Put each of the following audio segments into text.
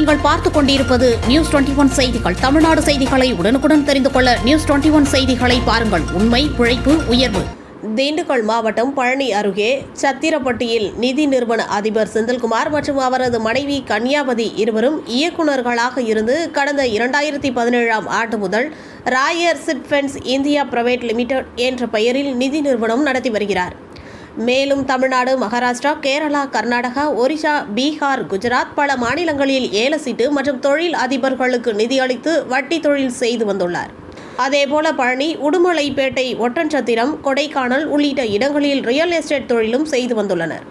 நீங்கள் பார்த்துக் கொண்டிருப்பது நியூஸ் 21 செய்திகள். தமிழ்நாடு செய்திகளை உடனுக்குடன் தெரிந்து கொள்ள நியூஸ் 21 செய்திகளை பாருங்கள். உண்மை, உழைப்பு, உயர்வு. திண்டுக்கல் மாவட்டம் பழனி அருகே சத்திரப்பட்டியில் நிதி நிறுவன அதிபர் செந்தில்குமார் மற்றும் அவரது மனைவி கன்யாவதி இருவரும் இயக்குநர்களாக இருந்து கடந்த 2017ஆம் ஆண்டு முதல் Rayar chit funds India private limited என்ற பெயரில் நிதி நிறுவனம் நடத்தி வருகிறார். மேலும் தமிழ்நாடு, மகாராஷ்டிரா, கேரளா, கர்நாடகா, ஒரிசா, பீகார், குஜராத் பல மாநிலங்களில் ஏலசீட்டு மற்றும் தொழில் அதிபர்களுக்கு நிதியளித்து வட்டி தொழில் செய்து வந்துள்ளார். அதேபோல பழனி, உடுமலைப்பேட்டை, ஒட்டன்சத்திரம், கொடைக்கானல் உள்ளிட்ட இடங்களில் ரியல் எஸ்டேட் தொழிலும் செய்து வந்துள்ளனர்.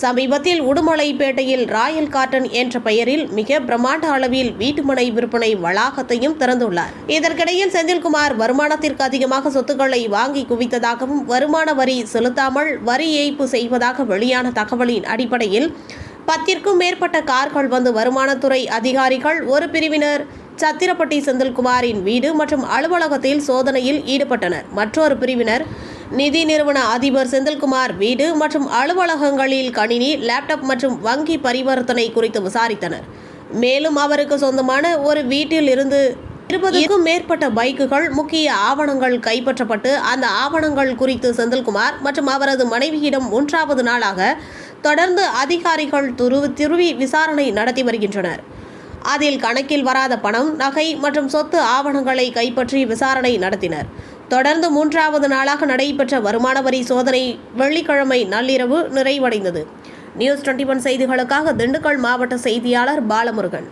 சமீபத்தில் உடுமலைப்பேட்டையில் ராயல் காட்டன் என்ற பெயரில் மிக பிரம்மாண்ட அளவில் வீட்டுமனை விற்பனை வளாகத்தையும் திறந்துள்ளார். இதற்கிடையில் செந்தில்குமார் வருமானத்திற்கு அதிகமாக சொத்துக்களை வாங்கி குவித்ததாகவும் வருமான வரி செலுத்தாமல் வரி ஏய்ப்பு செய்வதாக வெளியான தகவலின் அடிப்படையில் 10க்கும் மேற்பட்ட கார்கள் வந்து வருமானத்துறை அதிகாரிகள் ஒரு பிரிவினர் சத்திரப்பட்டி செந்தில்குமாரின் வீடு மற்றும் அலுவலகத்தில் சோதனையில் ஈடுபட்டனர். மற்றொரு பிரிவினர் நிதி நிறுவன அதிபர் செந்தில்குமார் வீடு மற்றும் அலுவலகங்களில் கணினி, லேப்டாப் மற்றும் வங்கி பரிவர்த்தனை குறித்து விசாரித்தனர். மேலும் அவருக்கு சொந்தமான ஒரு வீட்டில் இருந்து 20க்கும் மேற்பட்ட பைக்குகள், முக்கிய ஆவணங்கள் கைப்பற்றப்பட்டு அந்த ஆவணங்கள் குறித்து செந்தில்குமார் மற்றும் அவரது மனைவியிடம் 3வது நாளாக தொடர்ந்து அதிகாரிகள் துருவி விசாரணை நடத்தி வருகின்றனர். அதில் கணக்கில் வராத பணம், நகை மற்றும் சொத்து ஆவணங்களை கைப்பற்றி விசாரணை நடத்தினர். தொடர்ந்து 3வது நாளாக நடைபெற்ற வருமான வரி சோதனை வெள்ளிக்கிழமை நள்ளிரவு நிறைவடைந்தது. நியூஸ் 21 செய்திகளுக்காக திண்டுக்கல் மாவட்ட செய்தியாளர் பாலமுருகன்.